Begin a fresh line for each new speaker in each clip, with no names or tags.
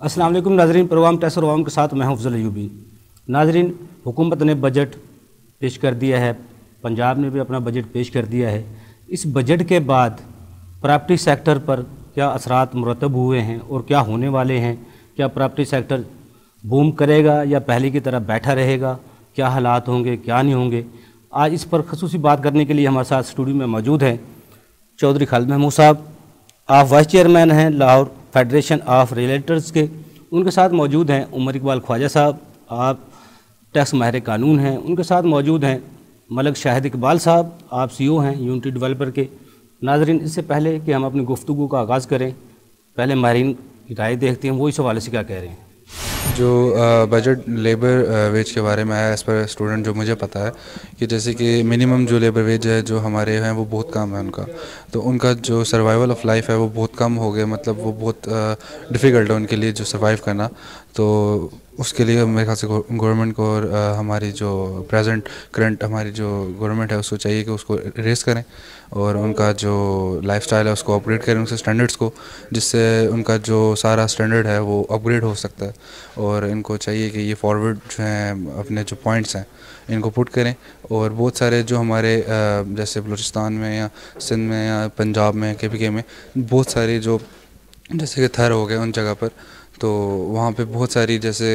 अस्सलाम वालेकुम नाजरीन, प्रोग्राम टैक्स और अवाम के साथ मैं हूं अफजल अयूबी। नाजरीन, हुकूमत ने बजट पेश कर दिया है, पंजाब ने भी अपना बजट पेश कर दिया है। इस बजट के बाद प्रॉपर्टी सेक्टर पर क्या असरात मुरतब हुए हैं और क्या होने वाले हैं? क्या प्रॉपर्टी सेक्टर बूम करेगा या पहले की तरह बैठा रहेगा? क्या हालात होंगे, क्या नहीं होंगे? आज इस पर खसूसी बात करने के लिए हमारे साथ स्टूडियो में मौजूद हैं चौधरी खालिद महमूद साहब। आप वाइस चेयरमैन हैं लाहौर फेडरेशन ऑफ रियल्टर्स के। उनके साथ मौजूद हैं उमर इकबाल ख्वाजा साहब, आप टैक्स माहिर कानून हैं। उनके साथ मौजूद हैं मलक शाहिद इकबाल साहब, आप CEO हैं यूनिटी डेवलपर के। नाजरीन, इससे पहले कि हम अपनी गुफ्तगू का आगाज़ करें, पहले माहिरीन की राय देखते हैं वो इस हवाले से क्या कह रहे हैं।
जो बजट लेबर वेज के बारे में है, एज़ पर स्टूडेंट जो मुझे पता है कि जैसे कि मिनिमम जो लेबर वेज है जो हमारे हैं वो बहुत कम है उनका, तो उनका जो सर्वाइवल ऑफ लाइफ है वो बहुत कम हो गया, मतलब वो बहुत डिफ़िकल्ट है उनके लिए जो सर्वाइव करना। तो उसके लिए मेरे ख्याल से गवर्नमेंट को और हमारी जो करंट हमारी जो गवर्नमेंट है उसको चाहिए कि उसको रेस करें और उनका जो लाइफस्टाइल है उसको अपग्रेड करें, उनसे स्टैंडर्ड्स को, जिससे उनका जो सारा स्टैंडर्ड है वो अपग्रेड हो सकता है। और इनको चाहिए कि ये फॉरवर्ड जो हैं अपने जो पॉइंट्स हैं इनको पुट करें। और बहुत सारे जो हमारे जैसे बलूचिस्तान में या सिंध में या पंजाब में KPK में बहुत सारी जो जैसे कि थर हो गए उन जगह पर, तो वहाँ पे बहुत सारी जैसे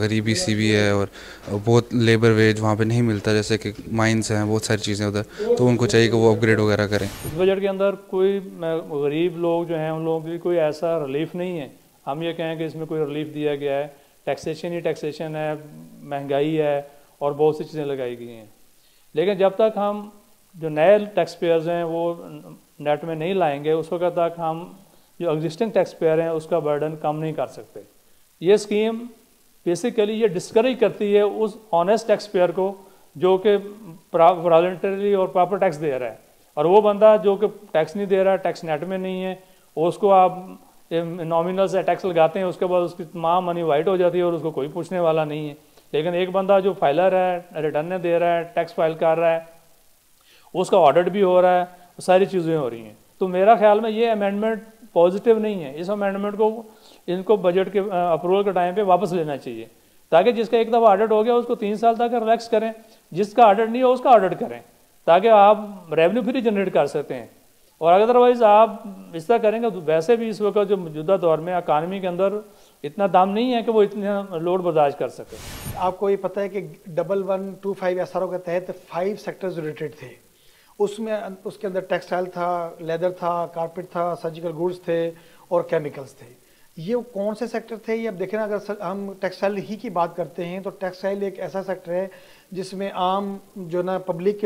गरीबी सी भी है और बहुत लेबर वेज वहाँ पे नहीं मिलता, जैसे कि माइंस हैं, बहुत सारी चीज़ें उधर, तो उनको चाहिए कि वो अपग्रेड वगैरह करें।
इस बजट के अंदर कोई गरीब लोग जो हैं उन लोगों की कोई ऐसा रिलीफ नहीं है। हम ये कहें कि इसमें कोई रिलीफ दिया गया है। टैक्सेशन ही टैक्सेशन है, महंगाई है और बहुत सी चीज़ें लगाई गई हैं। लेकिन जब तक हम जो नए टैक्स पेयर्स हैं वो नेट में नहीं लाएंगे उस वक्त तक हम जो एग्जिस्टिंग टैक्स पेयर हैं उसका बर्डन कम नहीं कर सकते। ये स्कीम बेसिकली ये डिस्करेज करती है उस ऑनेस्ट टैक्स पेयर को जो कि वॉलंटरी और प्रॉपर टैक्स दे रहा है, और वो बंदा जो कि टैक्स नहीं दे रहा है, टैक्स नेट में नहीं है, उसको आप नॉमिनल से टैक्स लगाते हैं, उसके बाद उसकी तमाम मनी वाइट हो जाती है और उसको कोई पूछने वाला नहीं है। लेकिन एक बंदा जो फाइलर है, रिटर्न दे रहा है, टैक्स फाइल कर रहा है, उसका ऑडिट भी हो रहा है, सारी चीज़ें हो रही हैं। तो मेरा ख्याल में ये अमेंडमेंट पॉजिटिव नहीं है। इस अमेंडमेंट को इनको बजट के अप्रूवल के टाइम पे वापस लेना चाहिए, ताकि जिसका एक दफ़ा ऑडिट हो गया उसको 3 साल तक रिलैक्स करें, जिसका ऑडिट नहीं हो उसका ऑडिट करें, ताकि आप रेवेन्यू फ्री जनरेट कर सकते हैं। और अदरवाइज़ आप इस तरह करेंगे तो वैसे भी इस वक्त जो मौजूदा दौर में इकानमी के अंदर इतना दाम नहीं है कि वो इतना लोड बर्दाश्त कर सके।
आपको ये पता है कि 1125 SRO के तहत 5 सेक्टर्स रिलेटेड थे। उसमें उसके अंदर टेक्सटाइल था, लेदर था, कारपेट था, सर्जिकल गुड्स थे और केमिकल्स थे। ये कौन से सेक्टर थे ये अब देखें ना, अगर हम टेक्सटाइल ही की बात करते हैं तो टेक्सटाइल एक ऐसा सेक्टर है जिसमें आम जो ना पब्लिक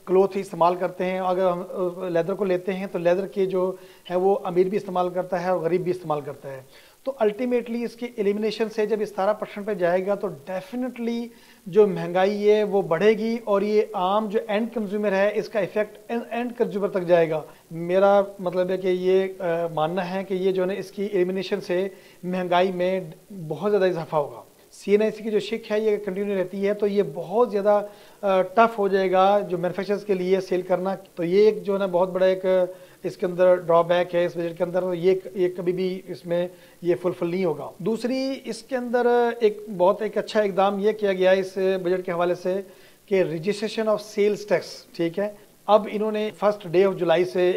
क्लोथ ही इस्तेमाल करते हैं। अगर हम लेदर को लेते हैं तो लेदर के जो है वो अमीर भी इस्तेमाल करता है और गरीब भी इस्तेमाल करता है। तो अल्टीमेटली इसकी एलिमिनेशन से जब इस 17% पे जाएगा तो डेफिनेटली जो महंगाई है वो बढ़ेगी और ये आम जो एंड कंज्यूमर है इसका इफेक्ट एंड कंज्यूमर तक जाएगा। मेरा मतलब है कि ये मानना है कि ये जो है इसकी एलिमिनेशन से महंगाई में बहुत ज़्यादा इजाफा होगा। CNIC की जो शिक है ये कंटिन्यू रहती है तो ये बहुत ज़्यादा टफ हो जाएगा जो मैन्युफैक्चरर्स के लिए सेल करना। तो ये एक जो है ना बहुत बड़ा एक इसके अंदर ड्रॉबैक है इस बजट के अंदर, ये कभी भी इसमें ये फुलफिल नहीं होगा। दूसरी इसके अंदर एक अच्छा इकदाम ये किया गया इस बजट के हवाले से कि रजिस्ट्रेशन ऑफ सेल्स टैक्स, ठीक है। अब इन्होंने 1 डे ऑफ जुलाई से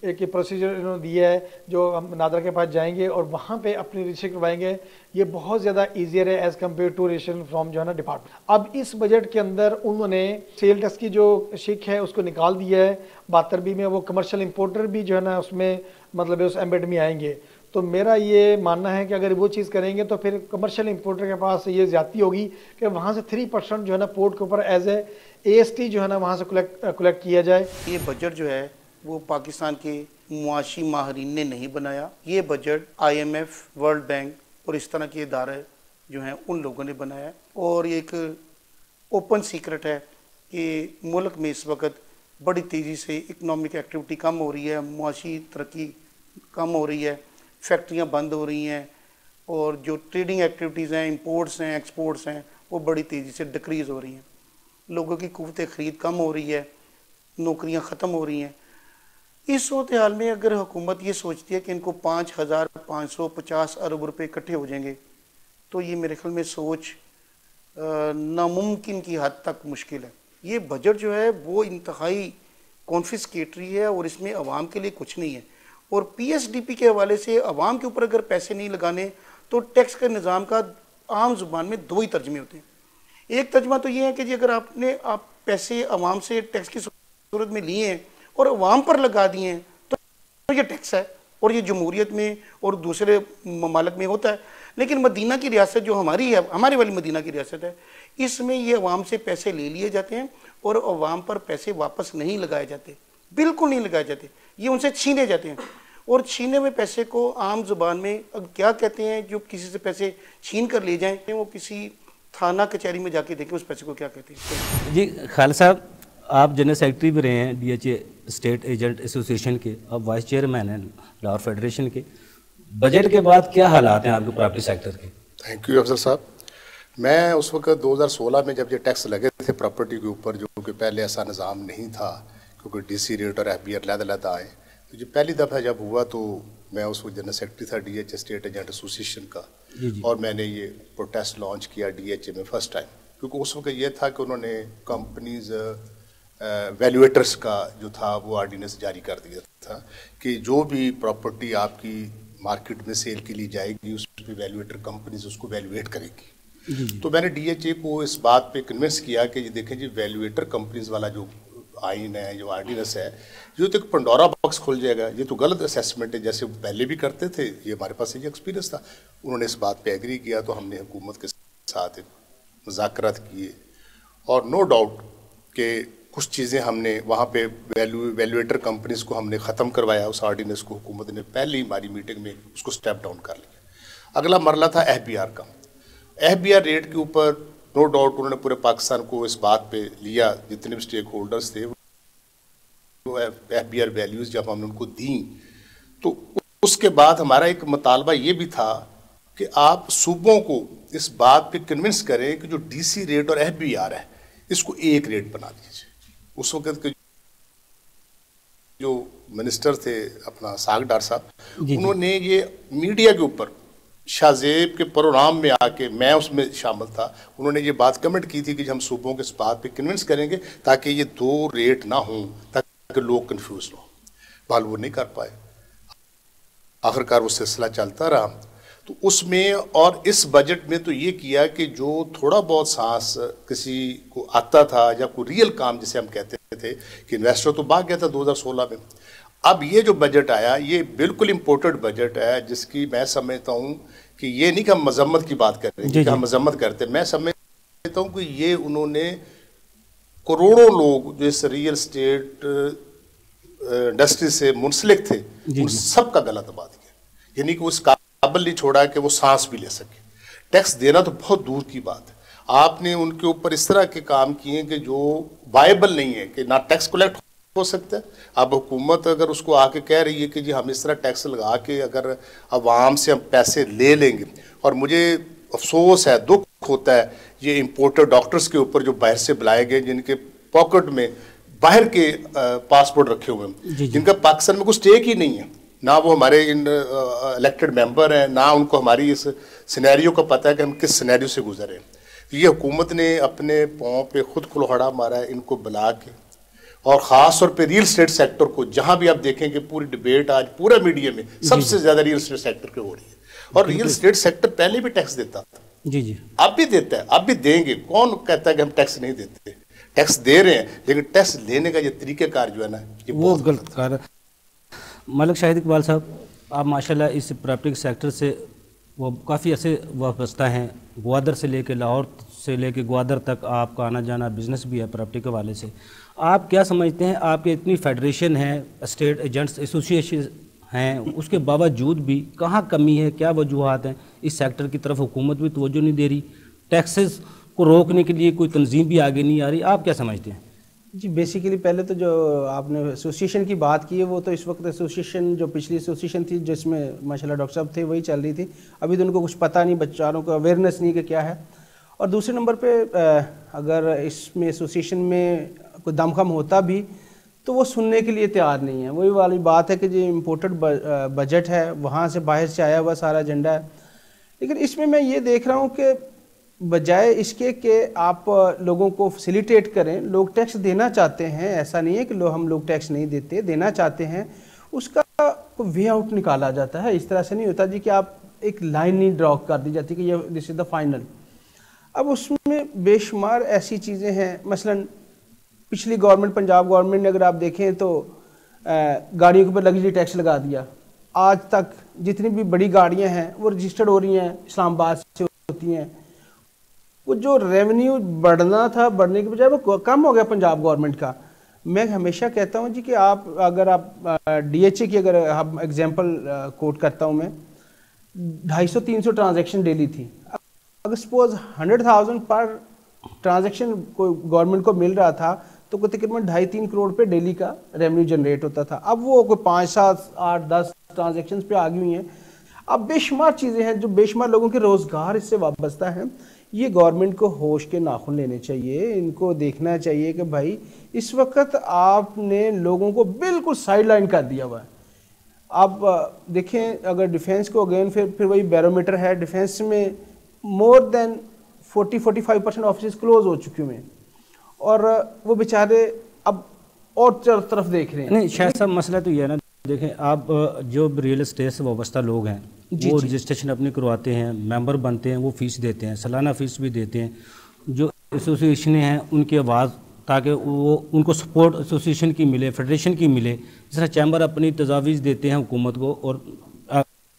एक प्रोसीजर इन्होंने दिया है जो हम नादरा के पास जाएंगे और वहाँ पे अपनी रजिस्ट्रेशन करवाएंगे। ये बहुत ज़्यादा ईजियर है as compare to registration from जो है ना डिपार्टमेंट। अब इस बजट के अंदर उन्होंने सेल टैक्स की जो शिक है उसको निकाल दिया है। 72B में वो कमर्शियल इंपोर्टर भी जो है ना उसमें मतलब उस एम्बेड में आएंगे। तो मेरा ये मानना है कि अगर वो चीज़ करेंगे तो फिर कमर्शियल इंपोर्टर के पास ये ज़्यादती होगी कि वहाँ से 3% जो है ना पोर्ट के ऊपर एज ए AST जो है ना वहाँ से कलेक्ट किया जाए।
ये बजट जो है वो पाकिस्तान के मुआशी माहरीन ने नहीं बनाया। ये बजट IMF, वर्ल्ड बैंक और इस तरह के इदारे जो हैं उन लोगों ने बनाया। और ये एक ओपन सीक्रेट है कि मुल्क में इस वक्त बड़ी तेज़ी से इकनॉमिक एक्टिविटी कम हो रही है, मुआशी तरक्की कम हो रही है, फैक्ट्रियाँ बंद हो रही हैं और जो ट्रेडिंग एक्टिविटीज़ हैं, इंपोर्ट्स हैं, एक्सपोर्ट्स हैं, वो बड़ी तेज़ी से डिक्रीज़ हो रही हैं। लोगों की क़ुव्वत ख़रीद कम हो रही है, नौकरियां ख़त्म हो रही हैं। इस सूरत हाल में अगर हुकूमत ये सोचती है कि इनको 5,550 अरब रुपए इकट्ठे हो जाएंगे, तो ये मेरे ख्याल में सोच नामुमकिन की हद तक मुश्किल है। ये बजट जो है वो इंतहाई कॉन्फिस्केटरी है और इसमें अवाम के लिए कुछ नहीं है। और पीएसडीपी के हवाले से अवाम के ऊपर अगर पैसे नहीं लगाने तो टैक्स के निज़ाम का आम जुबान में दो ही तर्जमे होते हैं। एक तर्जमा तो ये है कि जी अगर आप पैसे अवाम से टैक्स की सूरत में लिए हैं और अवाम पर लगा दिए हैं तो ये टैक्स है, और ये जमहूरियत में और दूसरे ममालिक में होता है। लेकिन मदीना की रियासत जो हमारी है, हमारी वाली मदीना की रियासत है, इसमें ये अवाम से पैसे ले लिए जाते हैं और अवाम पर पैसे वापस नहीं लगाए जाते, बिल्कुल नहीं लगाए जाते, ये उनसे छीने जाते हैं। और छीने हुए पैसे को आम जुबान में क्या कहते हैं, जो किसी से पैसे छीन कर ले जाएं, वो किसी थाना कचहरी में जाके देखें उस पैसे को क्या कहते हैं।
जी खालिद साहब, आप जनरल सेक्रेटरी भी रहे हैं डीएचए स्टेट एजेंट एसोसिएशन के, अब वाइस चेयरमैन हैं लाहौर फेडरेशन के। बजट के बाद क्या हालात हैं आपके प्रॉपर्टी सेक्टर के?
थैंक यू अफसर साहब। मैं उस वक्त 2016 में जब ये टैक्स लगे थे प्रॉपर्टी के ऊपर, जो कि पहले ऐसा निज़ाम नहीं था क्योंकि डीसी रेट और एफबीआर अलग-अलग आए, तो जो पहली दफ़ा जब हुआ तो मैं उस वक्त जनरल सेक्रेटरी था डीएचए स्टेट एजेंट एसोसिएशन का, और मैंने ये प्रोटेस्ट लॉन्च किया डीएचए में फर्स्ट टाइम, क्योंकि उस वक्त ये था कि उन्होंने कंपनीज वैल्यूएटर्स का जो था वो ऑर्डिनेंस जारी कर दिया था कि जो भी प्रॉपर्टी आपकी मार्केट में सेल के लिए जाएगी उस पर वैल्यूएटर कंपनीज उसको वैल्यूएट करेगी। तो मैंने डीएचए को इस बात पे कन्विंस किया कि ये देखें जी, वैल्यूएटर कंपनीज वाला जो आइन है, जो ऑर्डिनेंस है, ये तो एक पंडोरा बॉक्स खुल जाएगा, ये तो गलत असेसमेंट है, जैसे पहले भी करते थे, ये हमारे पास ये एक्सपीरियंस था। उन्होंने इस बात पे एग्री किया, तो हमने हुकूमत के साथ मुज़ाकरात किए और नो डाउट कि कुछ चीज़ें हमने वहाँ पे वैल्यूएटर कंपनीज को हमने ख़त्म करवाया। उस ऑर्डिनेंस को हुकूमत ने पहली हमारी मीटिंग में उसको स्टेप डाउन कर लिया। अगला मरला था एफबीआर का। एफबीआर रेट के ऊपर नो डाउट उन्होंने पूरे पाकिस्तान को इस बात पे लिया, जितने भी स्टेक होल्डर्स थे, वो एफबीआर वैल्यूज़ जब हमने उनको दी तो उसके बाद हमारा एक मुतालबा ये भी था कि आप सूबों को इस बात पे कन्विंस करें कि जो डीसी रेट और एफबीआर है इसको एक रेट बना दीजिए। उस वक्त के जो मिनिस्टर थे अपना सागडार साहब, उन्होंने ये मीडिया के ऊपर शाहजेब के प्रोग्राम में आके, मैं उसमें शामिल था, उन्होंने ये बात कमेंट की थी कि हम सूबों के इस बात पे कन्विंस करेंगे ताकि ये दो रेट ना हों, ताकि लोग कंफ्यूज ना हो। बाल वो नहीं कर पाए, आखिरकार वो सिलसिला चलता रहा। तो उसमें और इस बजट में तो ये किया कि जो थोड़ा बहुत सांस किसी को आता था या कोई रियल काम जिसे हम कहते थे कि इन्वेस्टर तो भाग गया था 2016 में, अब ये जो बजट आया ये बिल्कुल इम्पोर्टेड बजट है, जिसकी मैं समझता हूँ कि ये नहीं कि हम मजम्मत की बात कर रहे हैं कि हम मजम्मत करते, मैं समझता हूँ कि ये उन्होंने करोड़ों लोग जो इस रियल स्टेट इंडस्ट्री से मुंसलिक थे उन सब का गला दबा दिया, यानी कि उस काबिल नहीं छोड़ा कि वो सांस भी ले सके। टैक्स देना तो बहुत दूर की बात है, आपने उनके ऊपर इस तरह के काम किए कि जो वायबल नहीं है, कि ना टैक्स कलेक्ट हो सकता है। अब हुकूमत अगर उसको आके कह रही है कि जी हम इस तरह टैक्स लगा के अगर आवाम से हम पैसे ले लेंगे, और मुझे अफसोस है, दुख होता है ये इम्पोर्टेड डॉक्टर्स के ऊपर जो बाहर से बुलाए गए, जिनके पॉकेट में बाहर के पासपोर्ट रखे हुए हैं, जिनका पाकिस्तान में कुछ स्टेक ही नहीं है, ना वो हमारे इलेक्टेड मेंबर हैं, ना उनको हमारी इस सिनेरियो का पता है कि हम किस सिनेरियो से गुजरे हैं। ये हुकूमत ने अपने पाँव पे खुद कुल्हाड़ा मारा है, इनको बुला के, और ख़ास तौर पे रियल स्टेट सेक्टर को, जहां भी आप देखेंगे पूरी डिबेट आज पूरा मीडिया में सबसे ज़्यादा रियल स्टेट सेक्टर की हो रही है, और रियल स्टेट सेक्टर पहले भी टैक्स देता था, अब भी देता है, अब भी देंगे। कौन कहता है कि हम टैक्स नहीं देते? टैक्स दे रहे हैं, लेकिन टैक्स लेने का ये तरीक़ाकार जो है ना, ये वो गलत कार है।
मलिक शाहिद इकबाल साहब, आप माशाल्लाह इस प्रॉपर्टी सेक्टर से वो काफ़ी ऐसे वाबस्ता हैं, ग्वादर से लेके लाहौर से लेके ग्वादर तक आपका आना जाना बिजनेस भी है प्रॉपर्टी के हवाले से। आप क्या समझते हैं, आपके इतनी फेडरेशन है, स्टेट एजेंट्स एसोसिएशन हैं, उसके बावजूद भी कहाँ कमी है, क्या वजूहात हैं? इस सेक्टर की तरफ हुकूमत भी तवज्जो नहीं दे रही, टैक्सेस को रोकने के लिए कोई तंजीम भी आगे नहीं आ रही, आप क्या समझते हैं?
जी बेसिकली पहले तो जो आपने एसोसिएशन की बात की है, वो तो इस वक्त एसोसिएशन जो पिछली एसोसिएशन थी जिसमें माशाल्लाह डॉक्टर साहब थे वही चल रही थी। अभी तो उनको कुछ पता नहीं, बच्चों को अवेयरनेस नहीं कि क्या है। और दूसरे नंबर पे अगर इसमें एसोसिएशन में कोई दमखम होता भी तो वो सुनने के लिए तैयार नहीं है। वही वाली बात है कि जो इम्पोर्टेड बजट है वहाँ से बाहर से आया हुआ सारा एजेंडा है। लेकिन इसमें मैं ये देख रहा हूँ कि बजाय इसके कि आप लोगों को फैसिलिटेट करें, लोग टैक्स देना चाहते हैं, ऐसा नहीं है कि हम लोग टैक्स नहीं देते, देना चाहते हैं, उसका वे आउट निकाला जाता है। इस तरह से नहीं होता जी कि आप एक लाइन नहीं ड्रॉ कर दी जाती कि ये दिस इज़ द फाइनल। अब उसमें बेशुमार ऐसी चीज़ें हैं, मसलन पिछली गवर्नमेंट, पंजाब गवर्नमेंट ने अगर आप देखें तो गाड़ियों के ऊपर लग्जरी टैक्स लगा दिया। आज तक जितनी भी बड़ी गाड़ियां हैं वो रजिस्टर्ड हो रही हैं, इस्लामाबाद से होती हैं। वो जो रेवेन्यू बढ़ना था, बढ़ने के बजाय वो कम हो गया पंजाब गवर्नमेंट का। मैं हमेशा कहता हूं जी कि आप अगर आप DHA की अगर हम एग्जांपल कोट करता हूं मैं, 250-300 ट्रांजैक्शन डेली थी। अगर सपोज 100,000 पर ट्रांजैक्शन को गवर्नमेंट को मिल रहा था तो तकरीबन 2.5-3 करोड़ पे डेली का रेवेन्यू जनरेट होता था। अब वो कोई 5, 7, 8, 10 ट्रांजैक्शंस पे आ गई हुई हैं। अब बेशुमार चीज़ें हैं जो बेशुमार लोगों के रोज़गार इससे वाबस्ता हैं। ये गवर्नमेंट को होश के नाखून लेने चाहिए, इनको देखना चाहिए कि भाई इस वक्त आपने लोगों को बिल्कुल साइडलाइन कर दिया हुआ है। आप देखें अगर डिफेंस को अगेन फिर वही बैरोमीटर है, डिफेंस में मोर देन 40-45% ऑफिस क्लोज हो चुके हुए हैं और वो बेचारे अब और तरफ देख रहे हैं।
नहीं शायद साहब मसला तो ये है ना, देखें आप जो रियल एस्टेट से वाबस्ता लोग हैं वो रजिस्ट्रेशन अपनी करवाते हैं, मेंबर बनते हैं, वो फीस देते हैं, सालाना फीस भी देते हैं। जो एसोसिएशन हैं उनकी आवाज़, ताकि वो उनको सपोर्ट एसोसिएशन की मिले, फेडरेशन की मिले। जिस तरह चैम्बर अपनी तजावीज़ देते हैं हुकूमत को, और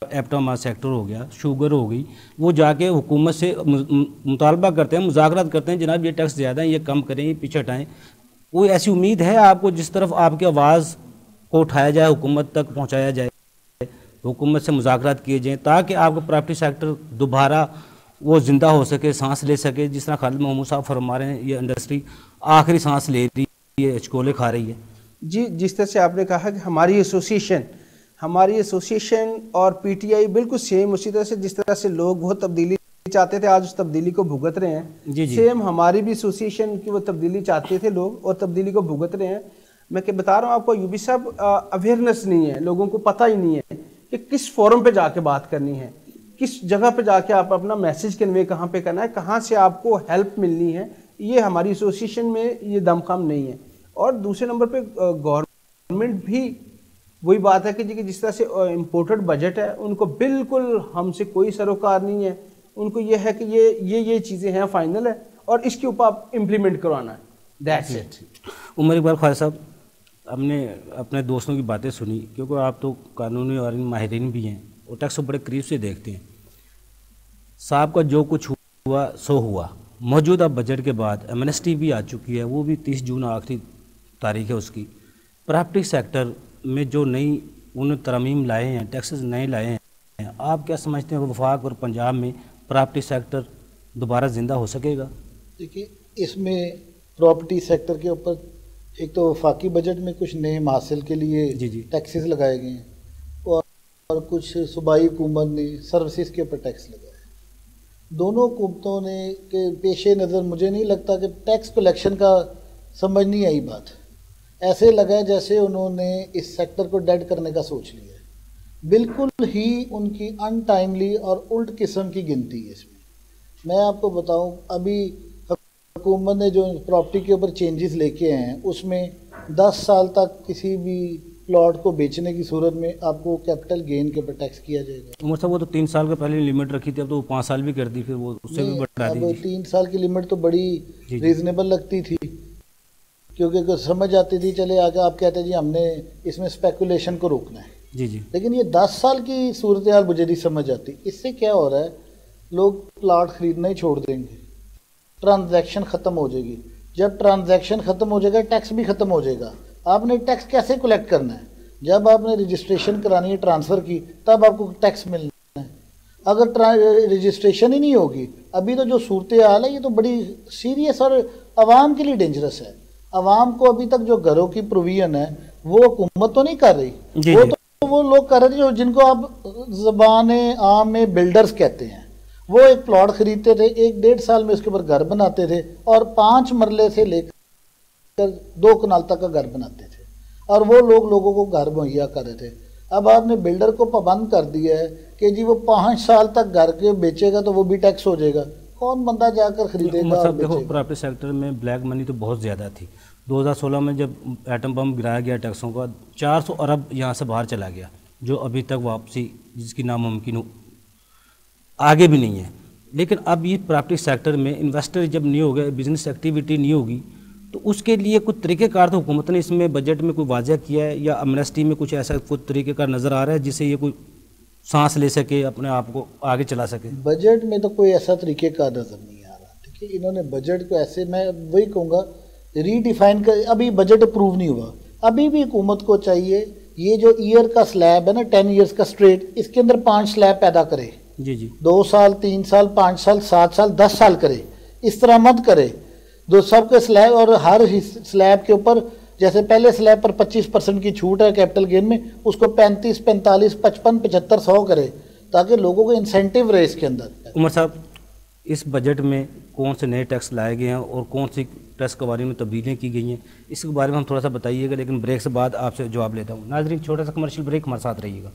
एप्टा सेक्टर हो गया, शुगर हो गई, वो जाके हुकूमत से मुतालबा करते हैं, मुज़ाकरात करते हैं, जनाब ये टैक्स ज़्यादा है, ये कम करें, ये पीछे हटाएँ। कोई ऐसी उम्मीद है आपको जिस तरफ आपकी आवाज़ को उठाया जाए, हुकूमत तक पहुँचाया जाए, हुकूमत से मुज़ाकरात किए जाएँ, ताकि आपका प्रॉपर्टी सेक्टर दोबारा वो ज़िंदा हो सके, सांस ले सके। जिस तरह खालिद महमूद साहब फरमा रहे हैं, ये इंडस्ट्री आखिरी सांस ले रही है, हिचकोले खा रही है।
जी, जिस तरह से आपने कहा कि हमारी एसोसिएशन और PTI बिल्कुल सेम, उसी तरह से जिस तरह से लोग वो तब्दीली चाहते थे, आज उस तब्दीली को भुगत रहे हैं। जी। सेम हमारी भी एसोसिएशन की वो तब्दीली चाहते थे लोग, और तब्दीली को भुगत रहे हैं। मैं क्या बता रहा हूँ आपको, यूबी साहब अवेयरनेस नहीं है, लोगों को पता ही नहीं है कि किस फोरम पे जाके बात करनी है, किस जगह पे जाके आप अपना मैसेज कन्वे कहाँ पे करना है, कहाँ से आपको हेल्प मिलनी है। ये हमारी एसोसिएशन में ये दमखम नहीं है। और दूसरे नंबर पे गवर्नमेंट भी वही बात है कि जी जिस तरह से इम्पोर्टेड बजट है, उनको बिल्कुल हमसे कोई सरोकार नहीं है। उनको ये है कि ये चीज़ें हैं, फाइनल है, और इसके ऊपर आप इम्प्लीमेंट करवाना है, दैट्स इट।
उमर इकबाल ख्वाजा साहब, हमने अपने दोस्तों की बातें सुनी, क्योंकि आप तो कानूनी और माहिरीन भी हैं और टैक्स को बड़े करीब से देखते हैं। साहब का जो कुछ हुआ सो हुआ। मौजूदा बजट के बाद एमनेस्टी भी आ चुकी है, वो भी 30 जून आखिरी तारीख है उसकी। प्रॉपर्टी सेक्टर में जो नई उन्होंने तरमीम लाए हैं, टैक्सेस नए लाए हैं, आप क्या समझते हैं वफाक और पंजाब में प्रॉपर्टी सेक्टर दोबारा ज़िंदा हो सकेगा?
देखिए, इसमें प्रॉपर्टी सेक्टर के ऊपर एक तो वफाकी बजट में कुछ नए हासिल के लिए टैक्सेस लगाए गए हैं, और कुछ सूबाई हुकूमत ने सर्विसेज के ऊपर टैक्स लगाया है। दोनों हुकूमतों ने के पेशे नज़र मुझे नहीं लगता कि टैक्स कलेक्शन का समझ नहीं आई बात। ऐसे लगा है जैसे उन्होंने इस सेक्टर को डेड करने का सोच लिया है। बिल्कुल ही उनकी अनटाइमली और उल्ट किस्म की गिनती है इसमें। मैं आपको बताऊं, अभी हुकूमत ने जो प्रॉपर्टी के ऊपर चेंजेस लेके आए हैं, उसमें 10 साल तक किसी भी प्लॉट को बेचने की सूरत में आपको कैपिटल गेन के ऊपर टैक्स किया जाएगा।
उमर साहब, वो तो 3 साल का पहले लिमिट रखी थी, अब तो 5 साल भी कर दी, फिर वो उससे भी बढ़ा दी।
3 साल की लिमिट तो बड़ी रीजनेबल लगती थी, क्योंकि समझ आती थी, चले आगे आप कहते जी हमने इसमें स्पेकुलेशन को रोकना है।
जी।
लेकिन ये 10 साल की सूरत हाल मुझे नहीं समझ आती। इससे क्या हो रहा है, लोग प्लाट खरीदना ही छोड़ देंगे, ट्रांजैक्शन ख़त्म हो जाएगी। जब ट्रांजैक्शन ख़त्म हो जाएगा, टैक्स भी ख़त्म हो जाएगा। आपने टैक्स कैसे कलेक्ट करना है? जब आपने रजिस्ट्रेशन करानी है ट्रांसफ़र की, तब आपको टैक्स मिलना है। अगर रजिस्ट्रेशन ही नहीं होगी, अभी तो जो सूरत हाल है ये तो बड़ी सीरियस और आवाम के लिए डेंजरस है। आवाम को अभी तक जो घरों की प्रोविजन है वो हुकूमत तो नहीं कर रही, वो लोग कर रहे थे जिनको आप ज़बान आम में बिल्डर्स कहते हैं। वो एक प्लॉट खरीदते थे, 1-1.5 साल में उसके ऊपर घर बनाते थे, और 5 मरले से लेकर 2 कनाल तक का घर बनाते थे। और वो लोगों को घर मुहैया कर रहे थे। अब आपने बिल्डर को पाबंद कर दिया है कि जी वो 5 साल तक घर के बेचेगा तो वो भी टैक्स हो जाएगा, कौन बंदा जाकर खरीदेगा और
देखो
बेचेगा?
प्रॉपर्टी सेक्टर में ब्लैक मनी तो बहुत ज़्यादा थी। 2016 में जब एटम बम गिराया गया टैक्सों का, 400 अरब यहाँ से बाहर चला गया, जो अभी तक वापसी जिसकी नामुमकिन हो आगे भी नहीं है। लेकिन अब ये प्रॉपर्टी सेक्टर में इन्वेस्टर जब नहीं हो गए, बिजनेस एक्टिविटी नहीं होगी, तो उसके लिए कुछ तरीक़ेकार तो हुकूमत ने इसमें बजट में कोई वाज़ह किया है, या अमनेस्टी में कुछ ऐसा कुछ तरीक़ेकार नज़र आ रहा है जिससे ये कोई सांस ले सके, अपने आप को आगे चला सके?
बजट में तो कोई ऐसा तरीक़ेकार नज़र नहीं आ रहा। ठीक है, इन्होंने बजट को ऐसे, मैं वही कहूँगा, रीडिफाइन कर। अभी बजट अप्रूव नहीं हुआ, अभी भी हुकूमत को चाहिए ये जो ईयर का स्लैब है ना, 10 ईयर्स का स्ट्रेट, इसके अंदर 5 स्लैब पैदा करे।
जी जी,
2 साल, 3 साल, 5 साल, 7 साल, 10 साल करे। इस तरह मत करे। दो सबके स्लैब, और हर स्लैब के ऊपर जैसे पहले स्लैब पर 25% की छूट है कैपिटल गेन में, उसको 35, 45, 55, 75, 100 करे, ताकि लोगों को इंसेंटिव रहे इसके अंदर।
उमर साहब, इस बजट में कौन से नए टैक्स लाए गए हैं और कौन सी टैक्स कवानीन में तब्दीलियाँ की गई हैं, इसके बारे में हम थोड़ा सा बताइएगा, लेकिन ब्रेक से बाद आपसे जवाब लेता हूँ। नाज़रीन, छोटा सा कमर्शियल ब्रेक, हमारे साथ रहिएगा।